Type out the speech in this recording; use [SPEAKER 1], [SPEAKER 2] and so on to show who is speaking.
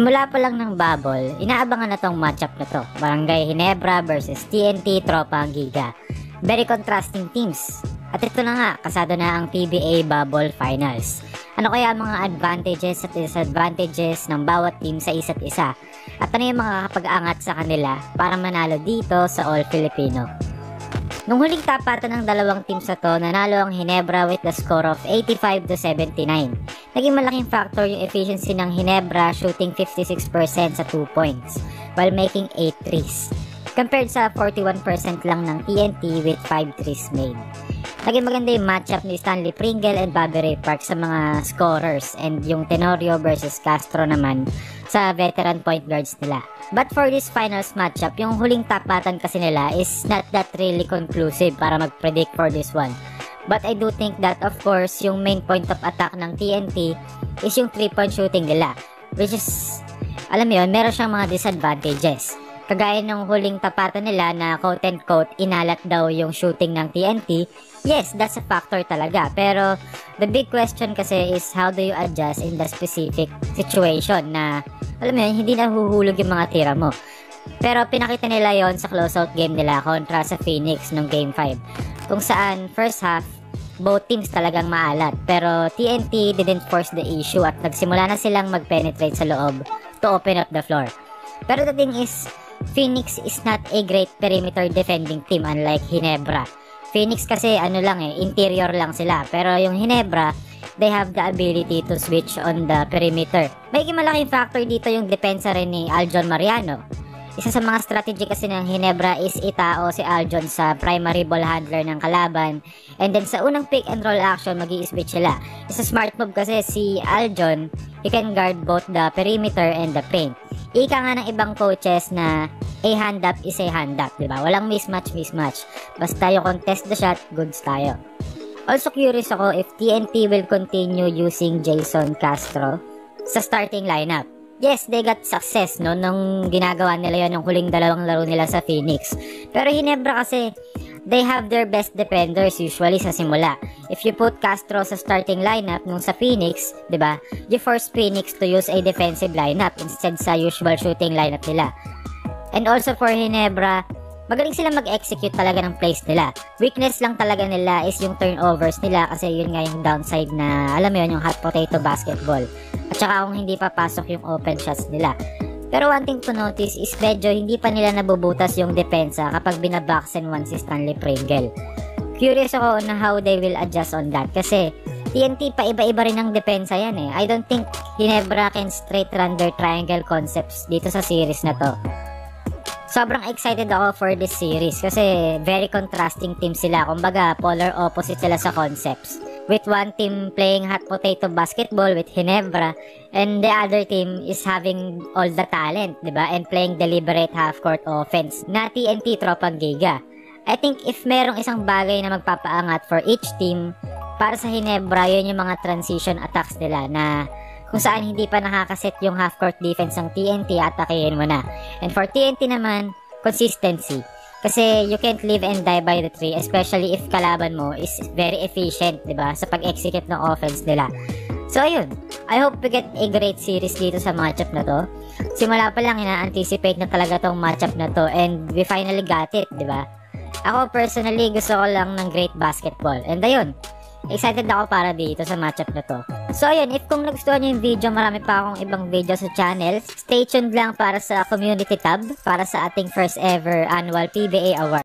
[SPEAKER 1] Simula pa lang ng bubble, inaabangan na tong matchup na to. Barangay Ginebra versus TNT Tropa Giga. Very contrasting teams. At ito na nga, kasado na ang PBA Bubble Finals. Ano kaya ang mga advantages at disadvantages ng bawat team sa isa't isa? At ano yung mga kapag-angat sa kanila para manalo dito sa All Filipino? Nung huling tapatan ng dalawang teams na to, nanalo ang Ginebra with the score of 85-79. Naging malaking factor yung efficiency ng Ginebra, shooting 56% sa 2 points while making 8 threes. Compared sa 41% lang ng TNT with 5 threes made. Naging maganda yung matchup ni Stanley Pringle and Bobby Ray Park sa mga scorers, and yung Tenorio versus Castro naman sa veteran point guards nila. But for this finals matchup, yung huling tapatan kasi nila is not that really conclusive para mag-predict for this one. But I do think that of course yung main point of attack ng TNT is yung 3-point shooting nila, which is, alam mo yun, meron siyang mga disadvantages. Kagaya ng huling tapatan nila na quote-and-quote inalat daw yung shooting ng TNT. Yes, that's a factor talaga. Pero the big question kasi is how do you adjust in the specific situation na, alam mo yun, hindi nahuhulog yung mga tira mo. Pero pinakita nila yon sa closeout game nila kontra sa Phoenix nung Game 5. Kung saan first half, both teams talagang maalat. Pero TNT didn't force the issue at nagsimula na silang mag-penetrate sa loob to open up the floor. Pero the thing is, Phoenix is not a great perimeter defending team unlike Ginebra. Phoenix kasi interior lang sila. Pero yung Ginebra, they have the ability to switch on the perimeter. May malaking factor dito yung depensa rin ni Aljon Mariano. Isa sa mga strategy kasi ng Ginebra is itao si Aljon sa primary ball handler ng kalaban. And then sa unang pick and roll action, mag-i-switch sila. It's a smart move kasi si Aljon, he can guard both the perimeter and the paint. Ika nga ng ibang coaches na a hand up is a hand up, diba? Walang mismatch. Basta yung contest the shot, goods tayo. Also curious ako if TNT will continue using Jason Castro sa starting lineup. Yes, they got success nung ginagawa nila yon ng huling dalawang laro nila sa Phoenix. Pero Ginebra kasi, they have their best defenders usually sa simula. If you put Castro sa starting lineup nung sa Phoenix, diba, you force Phoenix to use a defensive lineup instead sa usual shooting lineup nila. And also for Ginebra, magaling sila mag-execute talaga ng plays nila. Weakness lang talaga nila is yung turnovers nila kasi yun nga yung downside na, alam mo yun, yung hot potato basketball. At saka kung hindi papasok yung open shots nila. Pero one thing to notice is medyo hindi pa nila nabubutas yung depensa kapag binabox and one si Stanley Pringle. Curious ako on how they will adjust on that kasi TNT pa iba-iba rin ang depensa yan eh. I don't think Ginebra can straight run their triangle concepts dito sa series na to. Sobrang excited ako for this series kasi very contrasting team sila. Kumbaga, polar opposite sila sa concepts. With one team playing hot potato basketball with Ginebra and the other team is having all the talent, diba? And playing deliberate half-court offense na TNT Tropa Giga. I think if merong isang bagay na magpapaangat for each team, para sa Ginebra, yun yung mga transition attacks nila na kung saan hindi pa nakakaset yung half-court defense ng TNT, atakihin mo na. And for TNT naman, consistency. Kasi you can't live and die by the tree, especially if kalaban mo is very efficient, diba? Sa pag-execute ng offense nila. So ayun, I hope we get a great series dito sa matchup na to. Simula pa lang ina-anticipate na talaga tong matchup na to and we finally got it, diba? Ako personally gusto ko lang ng great basketball. And ayun, excited ako para dito sa matchup na to. So ayun, if kung nagustuhan nyo yung video, marami pa akong ibang video sa channel. Stay tuned lang para sa community tab para sa ating first ever annual PBA award.